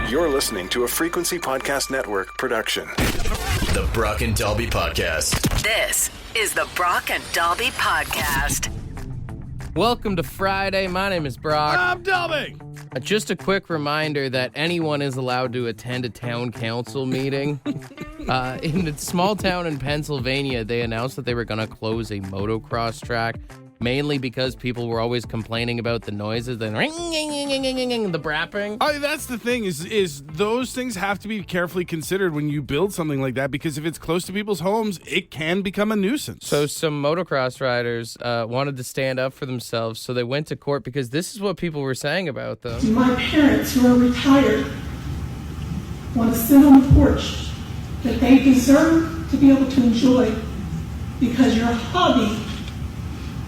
You're listening to a Frequency Podcast Network production. The Brock and Dalby Podcast. This is the Brock and Dalby Podcast. Welcome to Friday. My name is Brock. I'm Dalby. Just a quick reminder that anyone is allowed to attend a town council meeting. In a small town in Pennsylvania, they announced that they were going to close a motocross track, mainly because people were always complaining about the noises, the brapping. Oh, that's the thing is those things have to be carefully considered when you build something like that, because if it's close to people's homes, it can become a nuisance. So some motocross riders wanted to stand up for themselves, so they went to court because this is what people were saying about them. My parents, who are retired, want to sit on the porch that they deserve to be able to enjoy because your hobby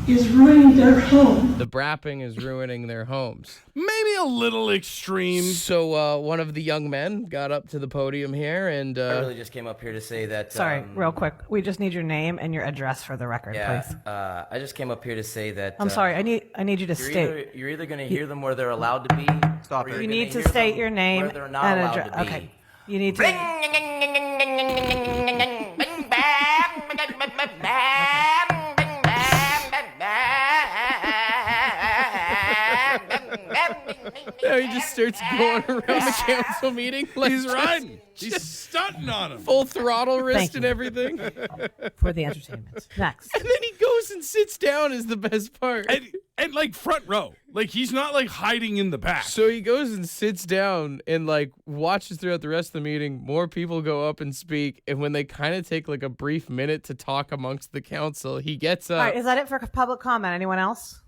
is ruining their home. The brapping is ruining their homes. Maybe a little extreme. So one of the young men got up to the podium here and... I really just came up here to say that... Sorry, real quick. We just need your name and your address for the record, please. I just came up here to say that... I'm sorry, I need you to state... You're either going to hear them where they're allowed to be... Stop it. You need to state your name where they're not and allowed address. to be. Okay. You need to... Now he just starts going around the council meeting. Like He's riding. He's stunting on him. Full throttle wrist Thank and you. everything. for the entertainment. Next. And then he goes and sits down is the best part. And like front row. Like he's not like hiding in the back. So he goes and sits down and like watches throughout the rest of the meeting. More people go up and speak. And when they kind of take like a brief minute to talk amongst the council, he gets up. All right, is that it for public comment? Anyone else?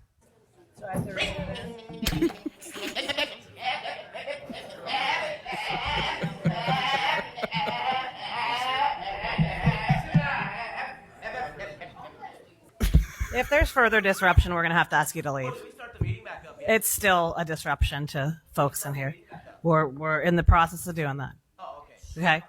If there's further disruption, we're going to have to ask you to leave. It's still a disruption to folks in here. We're in the process of doing that. Oh, okay.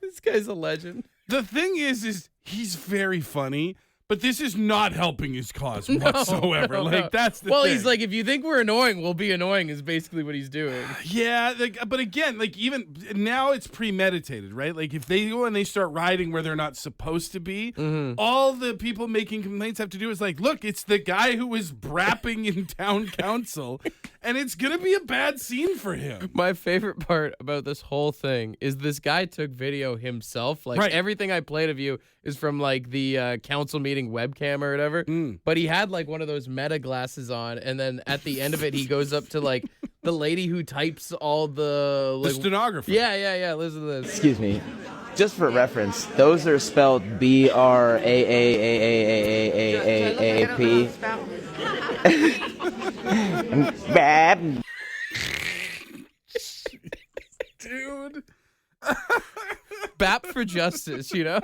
This guy's a legend. The thing is he's very funny, but this is not helping his cause whatsoever. No. That's the well, thing. he's like, if you think we're annoying, we'll be annoying is basically what he's doing. Yeah, but again, like even now it's premeditated, right? Like if they go and they start riding where they're not supposed to be, all the people making complaints have to do is like, look, it's the guy who was brapping in town council, and it's going to be a bad scene for him. My favorite part about this whole thing is this guy took video himself. Like Right. everything I played of you is from like the council meeting webcam or whatever. But he had like one of those meta glasses on, and then at the end of it, he goes up to like the lady who types all the like, stenographer. Yeah. Listen to this. Excuse me. Just for reference, those are spelled BRAAAAAAAAAP. Bad. Dude. BAP for justice, you know?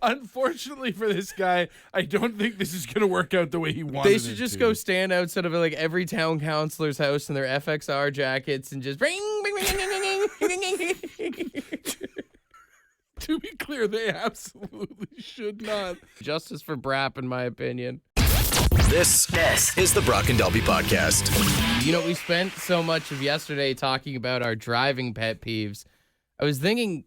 Unfortunately for this guy, I don't think this is going to work out the way he wanted it They should just go stand outside of like every town councilor's house in their FXR jackets and just ring, ring, ring, ring, ring, ring. To be clear, they absolutely should not. Justice for Brap, in my opinion. This is the Brock and Dalby Podcast. You know, we spent so much of yesterday talking about our driving pet peeves. I was thinking,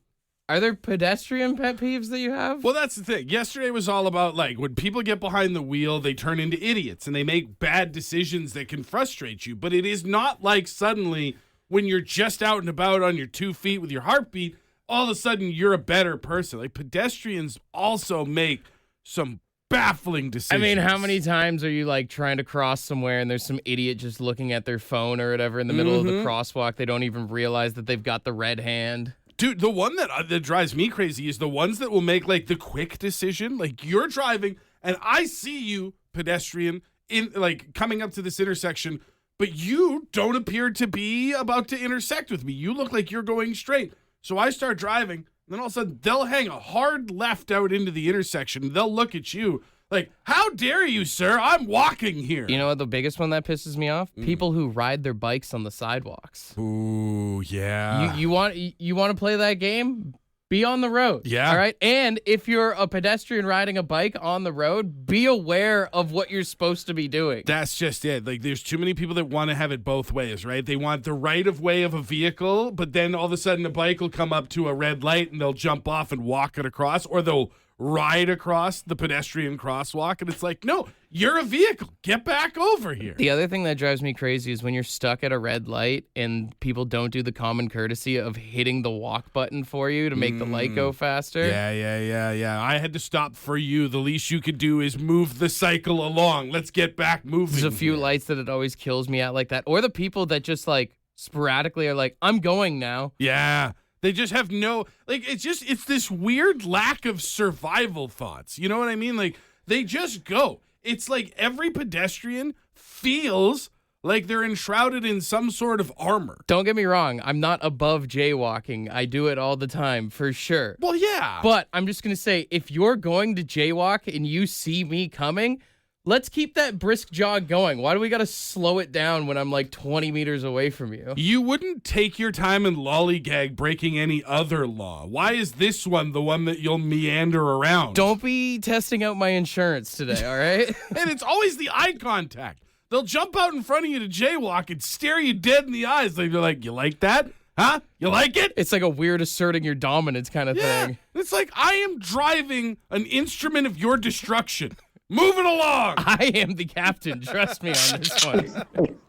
are there pedestrian pet peeves that you have? Well, that's the thing. Yesterday was all about, like, when people get behind the wheel, they turn into idiots and they make bad decisions that can frustrate you. But it is not like suddenly when you're just out and about on your 2 feet with your heartbeat, all of a sudden you're a better person. Like, pedestrians also make some baffling decisions. I mean, how many times are you like trying to cross somewhere and there's some idiot just looking at their phone or whatever in the middle of the crosswalk? They don't even realize that they've got the red hand. Dude, the one that drives me crazy is the ones that will make like the quick decision. Like you're driving and I see you, pedestrian, in like coming up to this intersection, but you don't appear to be about to intersect with me. You look like you're going straight. So I start driving. And then all of a sudden, they'll hang a hard left out into the intersection. They'll look at you like, how dare you, sir? I'm walking here. You know what the biggest one that pisses me off? People who ride their bikes on the sidewalks. Ooh, yeah. You want to play that game? Be on the road. Yeah. All right. And if you're a pedestrian riding a bike on the road, be aware of what you're supposed to be doing. That's just it. Like, there's too many people that want to have it both ways, right? They want the right of way of a vehicle, but then all of a sudden a bike will come up to a red light and they'll jump off and walk it across, or they'll ride across the pedestrian crosswalk. And it's like, no, you're a vehicle. Get back over here. The other thing that drives me crazy is when you're stuck at a red light and people don't do the common courtesy of hitting the walk button for you to make the light go faster. Yeah. I had to stop for you. The least you could do is move the cycle along. Let's get back moving. There's a few lights that it always kills me at like that. Or the people that just like sporadically are like, I'm going now. Yeah. They just have no, like, it's this weird lack of survival thoughts. You know what I mean? Like, they just go. It's like every pedestrian feels like they're enshrouded in some sort of armor. Don't get me wrong. I'm not above jaywalking. I do it all the time, for sure. Well, yeah. But I'm just going to say, if you're going to jaywalk and you see me coming, let's keep that brisk jog going. Why do we got to slow it down when I'm like 20 meters away from you? You wouldn't take your time and lollygag breaking any other law. Why is this one the one that you'll meander around? Don't be testing out my insurance today, all right? And it's always the eye contact. They'll jump out in front of you to jaywalk and stare you dead in the eyes. They're like, you like that? Huh? You like it? It's like a weird asserting your dominance kind of thing. It's like, I am driving an instrument of your destruction. Move it along. I am the captain. Trust me on this one.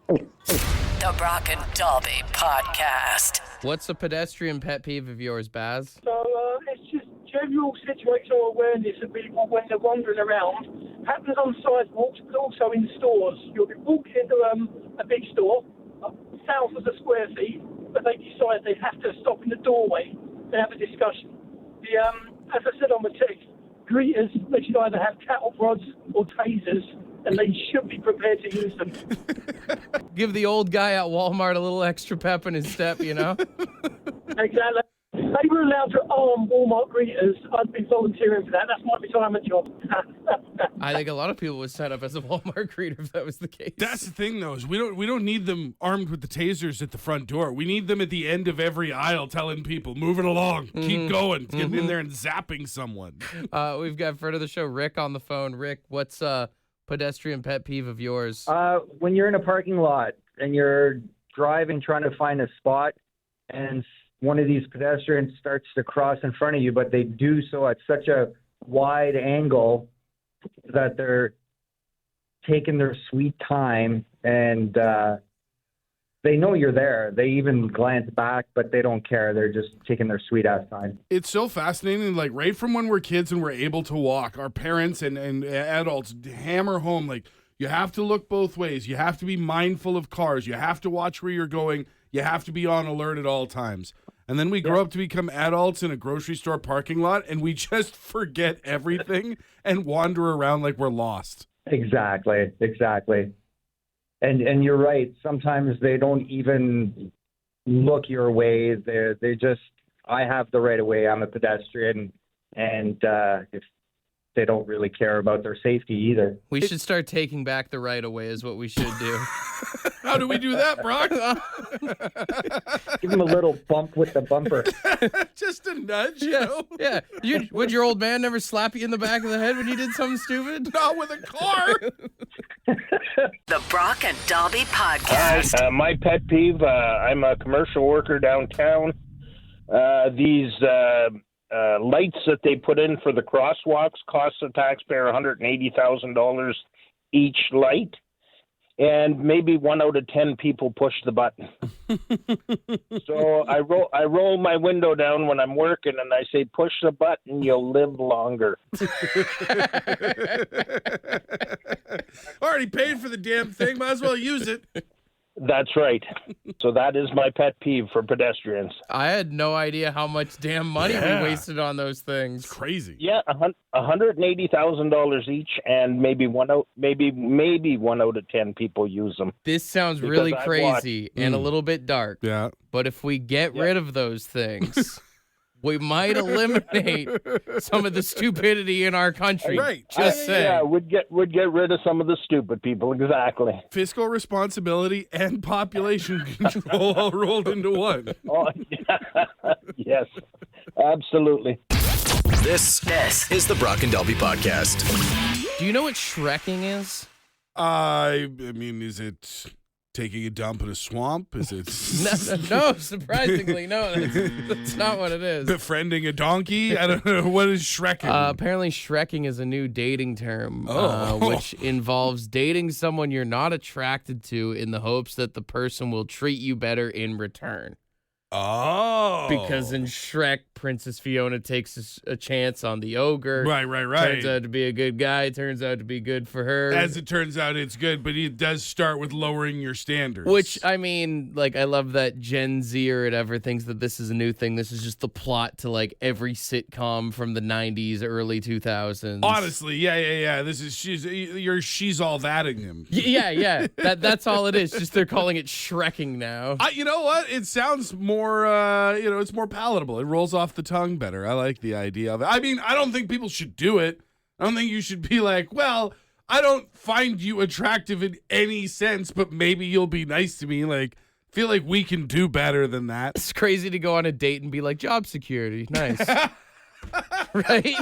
The Brock and Dalby Podcast. What's a pedestrian pet peeve of yours, Baz? So it's just general situational awareness of people when they're wandering around. Happens on sidewalks, but also in stores. You'll be walking into a big store, thousands of square feet, but they decide they have to stop in the doorway and have a discussion. As I said on the text, greeters, they should either have cattle prods or tasers, and they should be prepared to use them. Give the old guy at Walmart a little extra pep in his step, you know? Exactly. If they were allowed to arm Walmart greeters, I'd be volunteering for that. That's my retirement job. I think a lot of people would sign up as a Walmart greeter if that was the case. That's the thing, though, is we don't need them armed with the tasers at the front door. We need them at the end of every aisle telling people, move it along, keep going, getting in there and zapping someone. We've got friend of the show, Rick, on the phone. Rick, what's a pedestrian pet peeve of yours? When you're in a parking lot and you're driving, trying to find a spot, and one of these pedestrians starts to cross in front of you, but they do so at such a wide angle that they're taking their sweet time, and they know you're there. They even glance back, but they don't care. They're just taking their sweet ass time. It's so fascinating. Like, right from when we're kids and we're able to walk, our parents and adults hammer home, like, you have to look both ways. You have to be mindful of cars. You have to watch where you're going. You have to be on alert at all times. And then we grow up to become adults in a grocery store parking lot, and we just forget everything and wander around like we're lost. Exactly. And you're right. Sometimes they don't even look your way. They just, I have the right of way. I'm a pedestrian, and if they don't really care about their safety either. We should start taking back the right of way is what we should do. How do we do that, Brock? Give them a little bump with the bumper. Just a nudge, you know? Yeah. Would your old man never slap you in the back of the head when you did something stupid? Not with a car. The Brock and Dalby Podcast. My pet peeve, I'm a commercial worker downtown. These lights that they put in for the crosswalks cost the taxpayer $180,000 each light. And maybe 1 out of 10 people push the button. So I roll my window down when I'm working, and I say, push the button, you'll live longer. Already paid for the damn thing, might as well use it. That's right. So that is my pet peeve for pedestrians. I had no idea how much damn money we wasted on those things. It's crazy. Yeah, $180,000 each, and maybe one out of 10 people use them. This sounds really crazy and a little bit dark. Yeah. But if we get rid of those things, we might eliminate some of the stupidity in our country. Right. Just saying. Yeah, we'd get rid of some of the stupid people. Exactly. Fiscal responsibility and population control all rolled into one. Oh, yeah. Yes. Absolutely. This is the Brock and Dalby Podcast. Do you know what Shreking is? I mean, is it taking a dump in a swamp? Is it No, surprisingly, no. That's not what it is. befriending a donkey? I don't know. What is Shreking? Apparently, Shreking is a new dating term, Oh. which involves dating someone you're not attracted to in the hopes that the person will treat you better in return. Oh. Because in Shrek, Princess Fiona takes a chance on the ogre. Right. Turns out to be a good guy. Turns out to be good for her. As it turns out, it's good, but it does start with lowering your standards. Which, I mean, like, I love that Gen Z or whatever thinks that this is a new thing. This is just the plot to, like, every sitcom from the 90s, early 2000s. Honestly, yeah. This is she's all thatting him. Yeah. That's all it is. Just they're calling it Shreking now. You know what? It sounds more, it's more palatable. It rolls off the tongue better. I like the idea of it. I mean, I don't think people should do it. I don't think you should be like, well, I don't find you attractive in any sense, but maybe you'll be nice to me. Like, feel like we can do better than that. It's crazy to go on a date and be like, job security. Nice. Right?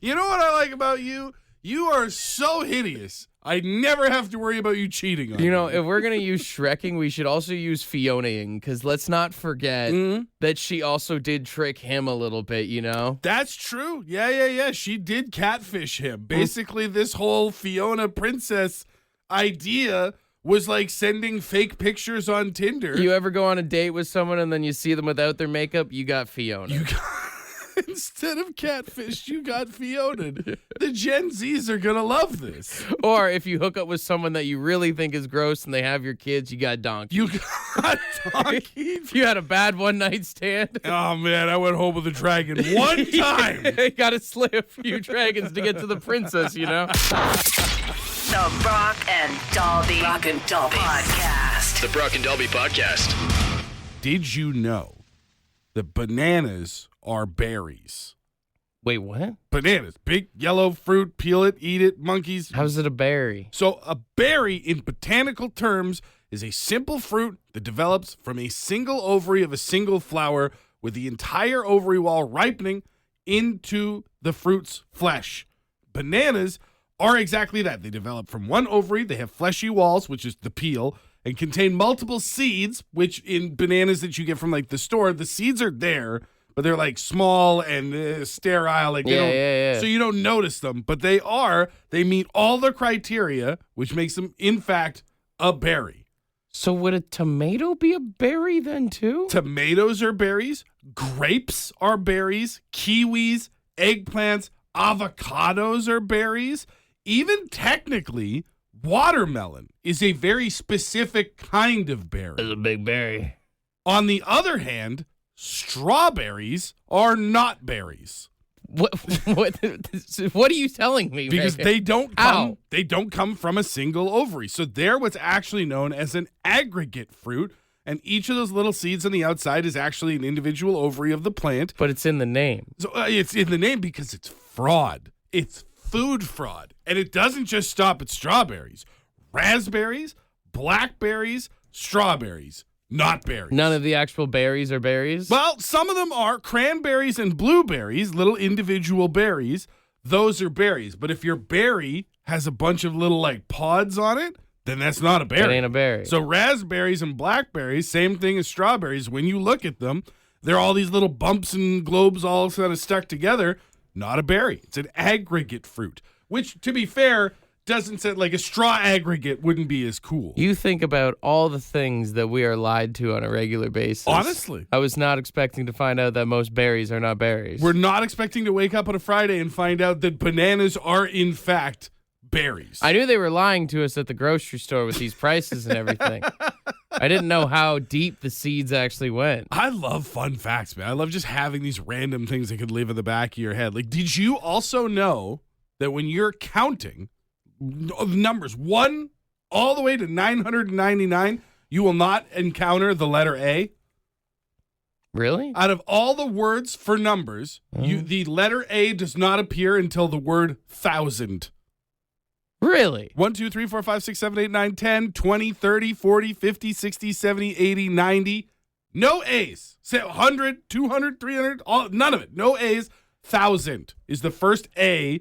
You know what I like about you? You are so hideous. I never have to worry about you cheating on me. You know, if we're going to use Shreking, we should also use Fionaing, because let's not forget that she also did trick him a little bit, you know? That's true. Yeah. She did catfish him. Basically, this whole Fiona princess idea was like sending fake pictures on Tinder. You ever go on a date with someone and then you see them without their makeup? You got Fiona. Instead of catfish, you got Fiona'd. The Gen Zs are going to love this. Or if you hook up with someone that you really think is gross and they have your kids, you got Donkey. You got Donkey? If you had a bad one-night stand. Oh, man, I went home with a dragon one time. You got to slay a few dragons to get to the princess, you know? The Brock and Dalby Podcast. The Brock and Dalby Podcast. Did you know that bananas are berries? Wait, what? Bananas. Big yellow fruit. Peel it, eat it, monkeys. How's it a berry? So a berry, in botanical terms, is a simple fruit that develops from a single ovary of a single flower, with the entire ovary wall ripening into the fruit's flesh. Bananas are exactly that. They develop from one ovary. They have fleshy walls, which is the peel, and contain multiple seeds, which in bananas that you get from like the store, the seeds are there, but they're like small and sterile. Like yeah. So you don't notice them, but they meet all the criteria, which makes them, in fact, a berry. So would a tomato be a berry then too? Tomatoes are berries. Grapes are berries. Kiwis, eggplants, avocados are berries. Even technically, watermelon is a very specific kind of berry. It's a big berry. On the other hand, strawberries are not berries. What are you telling me? Because man? they don't come from a single ovary. So they're what's actually known as an aggregate fruit, and each of those little seeds on the outside is actually an individual ovary of the plant. But it's in the name. So it's in the name because it's fraud. It's food fraud. And it doesn't just stop at strawberries. Raspberries, blackberries, strawberries, not berries. None of the actual berries are berries? Well, some of them are. Cranberries and blueberries, little individual berries, those are berries. But if your berry has a bunch of little like pods on it, then that's not a berry. It ain't a berry. So raspberries and blackberries, same thing as strawberries. When you look at them, they're all these little bumps and globes all kind of stuck together. Not a berry. It's an aggregate fruit, which, to be fair, doesn't say like a straw aggregate wouldn't be as cool. You think about all the things that we are lied to on a regular basis. Honestly. I was not expecting to find out that most berries are not berries. We're not expecting to wake up on a Friday and find out that bananas are, in fact, berries. I knew they were lying to us at the grocery store with these prices and everything. I didn't know how deep the seeds actually went. I love fun facts, man. I love just having these random things that could live in the back of your head. Like, did you also know that when you're counting numbers 1 all the way to 999, you will not encounter the letter A? Really? Out of all the words for numbers, the letter A does not appear until the word 1,000. Really? 1, 2, 3, 4, 5, 6, 7, 8, 9, 10, 20, 30, 40, 50, 60, 70, 80, 90. No A's. Say 100, 200, 300, none of it. No A's. 1,000 is the first A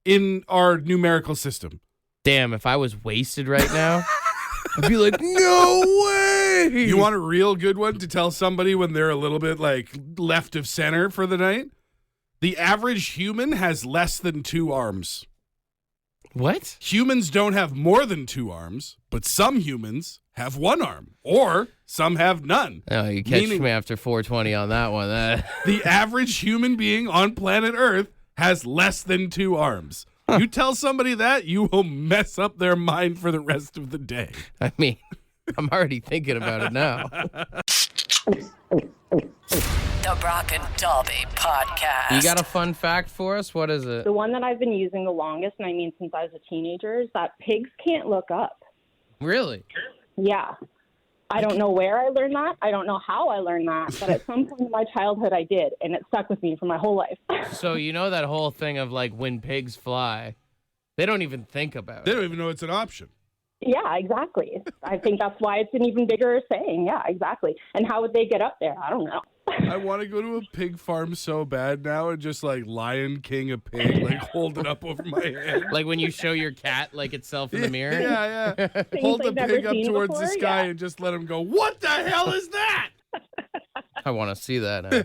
in our numerical system. Damn, if I was wasted right now, I'd be like, no way. You want a real good one to tell somebody when they're a little bit like left of center for the night? The average human has less than 2 arms. What? Humans don't have more than 2 arms, but some humans have 1 arm, or some have none. Oh, you catch me after 420 on that one. The average human being on planet Earth has less than 2 arms. You tell somebody that, you will mess up their mind for the rest of the day. I mean, I'm already thinking about it now. The Brock and Dalby Podcast. You got a fun fact for us? What is it? The one that I've been using the longest, and I mean since I was a teenager, is that pigs can't look up. Really? Yeah. I don't know where I learned that. I don't know how I learned that. But at some point in my childhood, I did. And it stuck with me for my whole life. So you know that whole thing of like when pigs fly, they don't even think about it. They don't even know it's an option. Yeah, exactly. I think that's why it's an even bigger saying. Yeah, exactly. And how would they get up there? I don't know. I want to go to a pig farm so bad now and just like Lion King a pig, like hold it up over my head. Like when you show your cat like itself in the mirror? Yeah. Hold the pig up towards the sky and just let him go, what the hell is that? I want to see that now.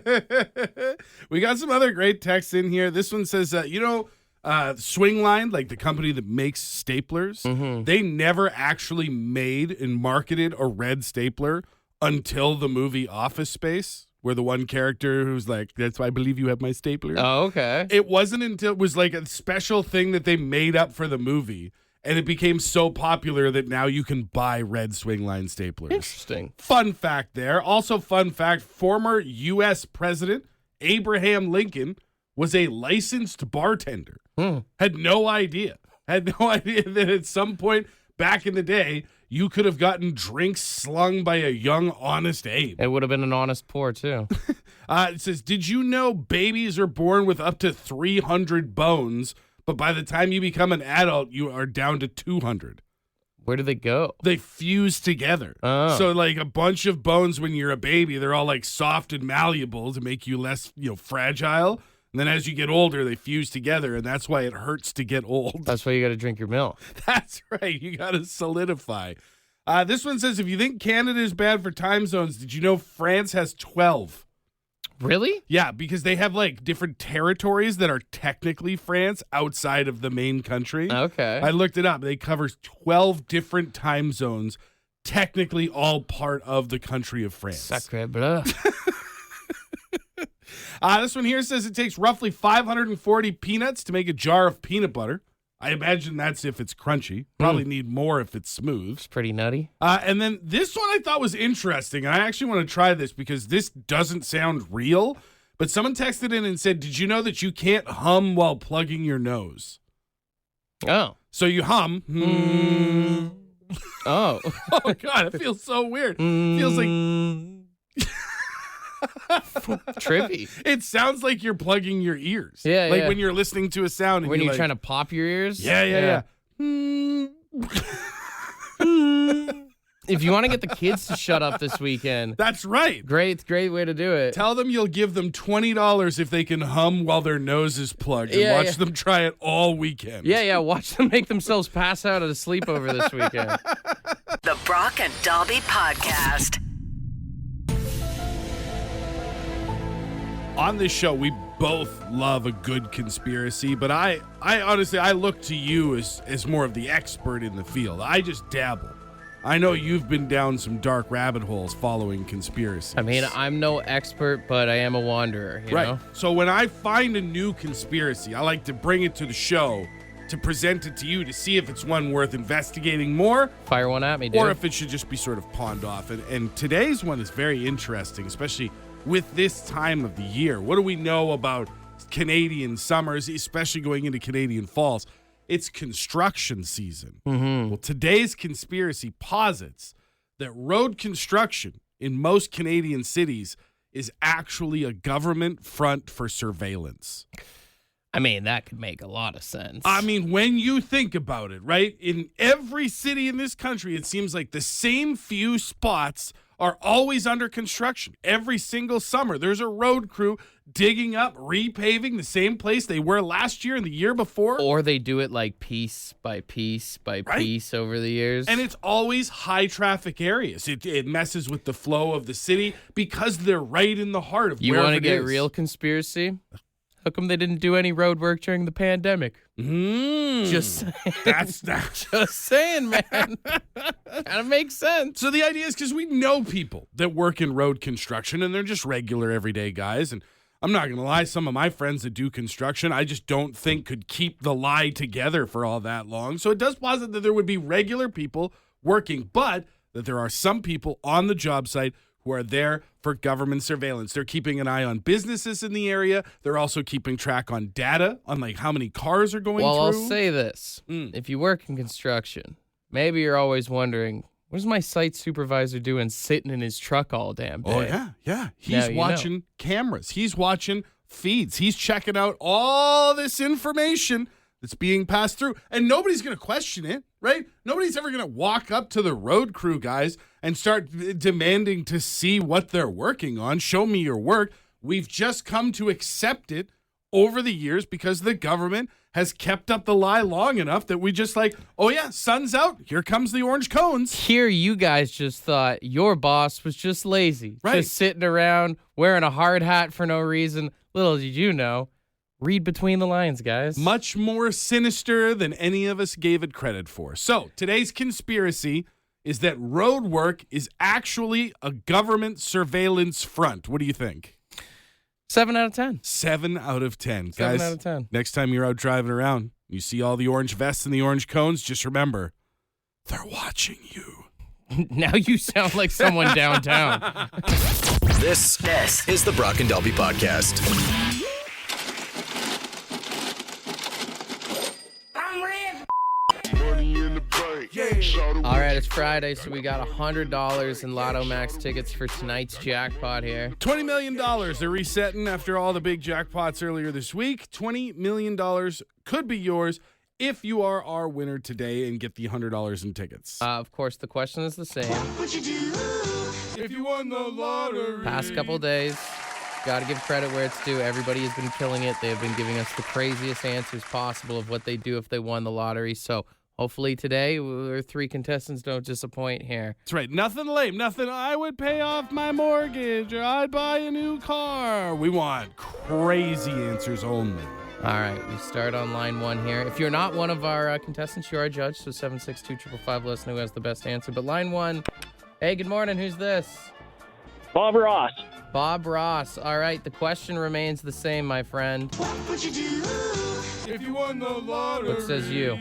We got some other great texts in here. This one says, Swingline, like the company that makes staplers, they never actually made and marketed a red stapler until the movie Office Space, where the one character who's like, that's why I believe you have my stapler. Oh, okay. It wasn't until it was like a special thing that they made up for the movie, and it became so popular that now you can buy red Swingline staplers. Interesting. Fun fact there. Also fun fact, former U.S. President Abraham Lincoln was a licensed bartender. Had no idea that at some point back in the day, you could have gotten drinks slung by a young, honest Abe. It would have been an honest pour, too. It says, did you know babies are born with up to 300 bones, but by the time you become an adult, you are down to 200? Where do they go? They fuse together. Oh. So like a bunch of bones when you're a baby, they're all like soft and malleable to make you less, fragile. And then as you get older, they fuse together, and that's why it hurts to get old. That's why you got to drink your milk. That's right. You got to solidify. This one says, if you think Canada is bad for time zones, did you know France has 12? Really? Yeah, because they have like different territories that are technically France outside of the main country. Okay. I looked it up. They cover 12 different time zones, technically all part of the country of France. Sacre bleu. This one here says it takes roughly 540 peanuts to make a jar of peanut butter. I imagine that's if it's crunchy. Probably need more if it's smooth. It's pretty nutty. And then this one I thought was interesting, and I actually want to try this because this doesn't sound real, but someone texted in and said, did you know that you can't hum while plugging your nose? Oh. So you hum. Oh. Oh, God, it feels so weird. It feels like... Trippy. It sounds like you're plugging your ears. Yeah, like yeah. when you're listening to a sound. And When you're like, trying to pop your ears? Yeah. If you want to get the kids to shut up this weekend. That's right. Great way to do it. Tell them you'll give them $20 if they can hum while their nose is plugged. And watch them try it all weekend. Yeah. Watch them make themselves pass out at a sleepover this weekend. The Brock and Dalby Podcast. On this show, we both love a good conspiracy, but I honestly, I look to you as more of the expert in the field. I just dabble. I know you've been down some dark rabbit holes following conspiracies. I mean, I'm no expert, but I am a wanderer, you know? So when I find a new conspiracy, I like to bring it to the show to present it to you to see if it's one worth investigating more. Fire one at me, dude. Or if it should just be sort of pawned off. And today's one is very interesting, especially with this time of the year. What do we know about Canadian summers, especially going into Canadian falls? It's construction season. Well, today's conspiracy posits that road construction in most Canadian cities is actually a government front for surveillance. I mean, that could make a lot of sense. I mean, when you think about it, right? In every city in this country, it seems like the same few spots are always under construction. Every single summer, there's a road crew digging up, repaving the same place they were last year and the year before. Or they do it like piece by piece by piece over the years. And it's always high traffic areas. It messes with the flow of the city because they're right in the heart of you wherever want to it get is. real conspiracy? How come they didn't do any road work during the pandemic? Just saying. That's just saying, man. Kind of makes sense. So the idea is because we know people that work in road construction and they're just regular everyday guys. And I'm not going to lie, some of my friends that do construction, I just don't think could keep the lie together for all that long. So it does posit that there would be regular people working, but that there are some people on the job site who are there for government surveillance. They're keeping an eye on businesses in the area. They're also keeping track on data on like how many cars are going through. I'll say this. If you work in construction, maybe you're always wondering, what's my site supervisor doing sitting in his truck all damn day? Oh, yeah. He's watching cameras. He's watching feeds. He's checking out all this information that's being passed through. And nobody's going to question it, right? Nobody's ever going to walk up to the road crew guys and start demanding to see what they're working on. Show me your work. We've just come to accept it over the years because the government has kept up the lie long enough that we just like, oh yeah, sun's out. Here comes the orange cones. Here you guys just thought your boss was just lazy. Right. Just sitting around wearing a hard hat for no reason. Little did you know. Read between the lines, guys. Much more sinister than any of us gave it credit for. So today's conspiracy is that road work is actually a government surveillance front. What do you think? 7 out of 10. 7 out of 10. 7 Guys, out of 10. next time you're out driving around, you see all the orange vests and the orange cones, just remember, they're watching you. Now you sound like someone downtown. This is the Brock and Dalby Podcast. All right, it's Friday, so we got $100 in Lotto Max tickets for tonight's jackpot here. $20 million. They're resetting after all the big jackpots earlier this week. $20 million could be yours if you are our winner today and get the $100 in tickets. Of course, the question is the same. What would you do if you won the lottery? Past couple of days, got to give credit where it's due. Everybody has been killing it. They have been giving us the craziest answers possible of what they do if they won the lottery. So hopefully today, our 3 contestants don't disappoint here. That's right. Nothing lame. Nothing, I would pay off my mortgage or I'd buy a new car. We want crazy answers only. All right, we start on line 1 here. If you're not one of our contestants, you are a judge, so 762-555, let us know who has the best answer. But line 1, hey, good morning. Who's this? Bob Ross. Bob Ross. All right, the question remains the same, my friend. What would you do if you won the lottery? What says you?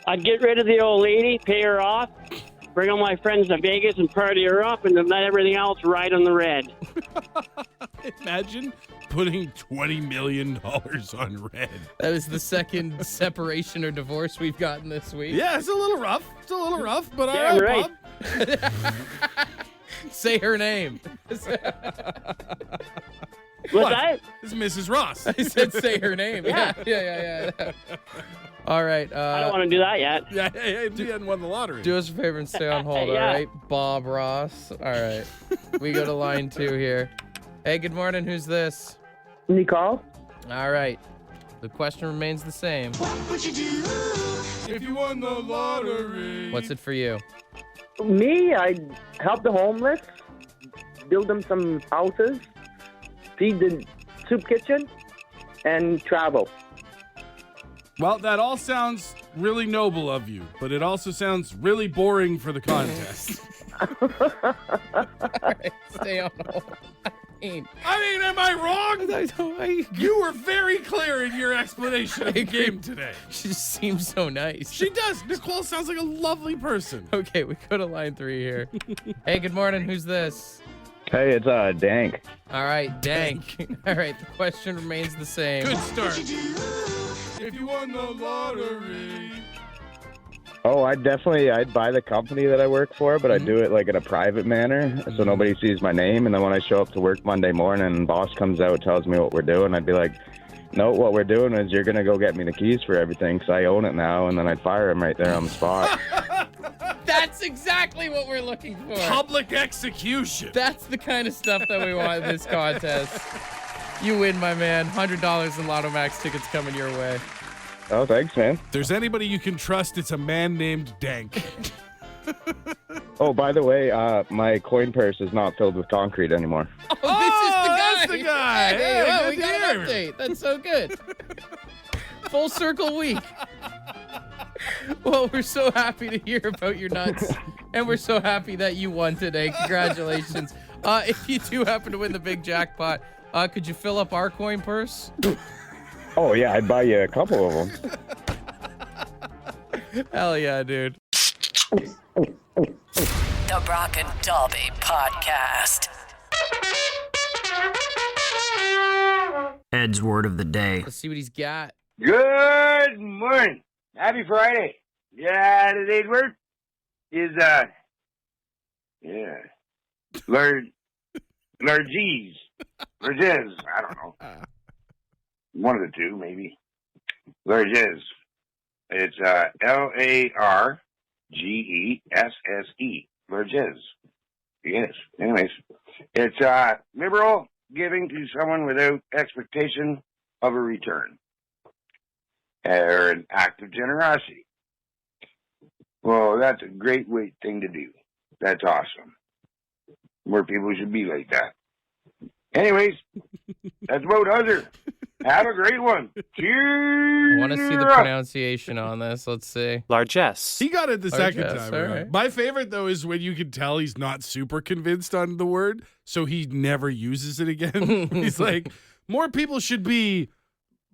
I'd get rid of the old lady, pay her off, bring all my friends to Vegas and party her up, and then let everything else ride on the red. Imagine putting $20 million on red. That is the second separation or divorce we've gotten this week. Yeah, it's a little rough. But all Damn right, right. Bob. Say her name. What's that? This is Mrs. Ross. I said say her name. Yeah. All right. I don't want to do that yet. Yeah, you hadn't won the lottery. Do us a favor and stay on hold, Yeah. all right? Bob Ross. All right. We go to line 2 here. Hey, good morning. Who's this? Nicole? All right. The question remains the same. What would you do if you won the lottery? What's it for you? Me, I'd help the homeless, build them some houses, feed the soup kitchen, and travel. Well, that all sounds really noble of you, but it also sounds really boring for the contest. All right, stay on hold. I mean, am I wrong? You were very clear in your explanation of the game today. She just seems so nice. She does. Nicole sounds like a lovely person. Okay, we go to line 3 here. Hey, good morning. Who's this? Hey, it's Dank. All right, Dank. All right, the question remains the same. Good start. If you won the lottery. Oh, I'd buy the company that I work for, but I'd do it like in a private manner so nobody sees my name. And then when I show up to work Monday morning and boss comes out, tells me what we're doing, I'd be like, no, what we're doing is you're going to go get me the keys for everything because I own it now. And then I'd fire him right there on the spot. That's exactly what we're looking for. Public execution. That's the kind of stuff that we want in this contest. You win, my man. $100 in Lotto Max tickets coming your way. Oh, thanks, man. If there's anybody you can trust, it's a man named Dank. Oh, by the way, my coin purse is not filled with concrete anymore. Oh, this is the guy. Hey, Hey, we good got to an hear. update. That's so good. Full circle week. Well, we're so happy to hear about your nuts, and we're so happy that you won today. Congratulations. If you do happen to win the big jackpot, could you fill up our coin purse? Oh, yeah, I'd buy you a couple of them. Hell yeah, dude. The Brock and Dalby Podcast. Ed's word of the day. Let's see what he's got. Good morning. Happy Friday. Yeah, today's word is, largies. Larges. I don't know. One of the two, maybe. Larges. It's, Largesse. Larges. Yes. Anyways, it's, liberal giving to someone without expectation of a return. Or an act of generosity. Well, that's a great thing to do. That's awesome. More people should be like that. Anyways, that's about other. Have a great one. Cheers. I want to see the pronunciation on this. Let's see. Largesse. He got it the second Largesse, time. all around. right. My favorite, though, is when you can tell he's not super convinced on the word, so he never uses it again. He's like, more people should be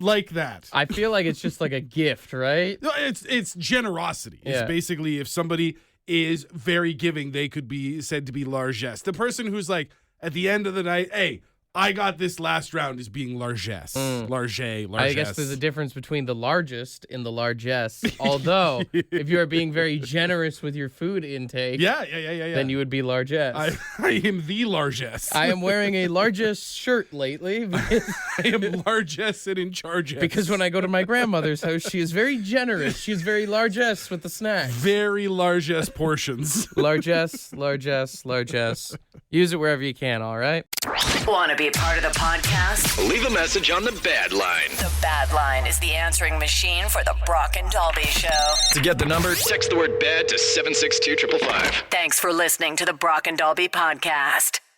like that. I feel like it's just like a gift, right? No, it's generosity. Yeah. It's basically if somebody is very giving, they could be said to be largesse. The person who's like, at the end of the night, hey, I got this last round is being largesse. Largesse. I guess there's a difference between the largest and the largesse. Although, if you are being very generous with your food intake, Yeah. then you would be largesse. I am the largesse. I am wearing a largesse shirt lately because, I am largesse and in charge. because when I go to my grandmother's house, she is very generous. She is very largesse with the snacks. Very largesse portions. Largesse. Use it wherever you can, all right? Want to be a part of the podcast? Leave a message on the Bad Line. The Bad Line is the answering machine for the Brock and Dalby Show. To get the number, text the word BAD to 762-555. Thanks for listening to the Brock and Dalby Podcast.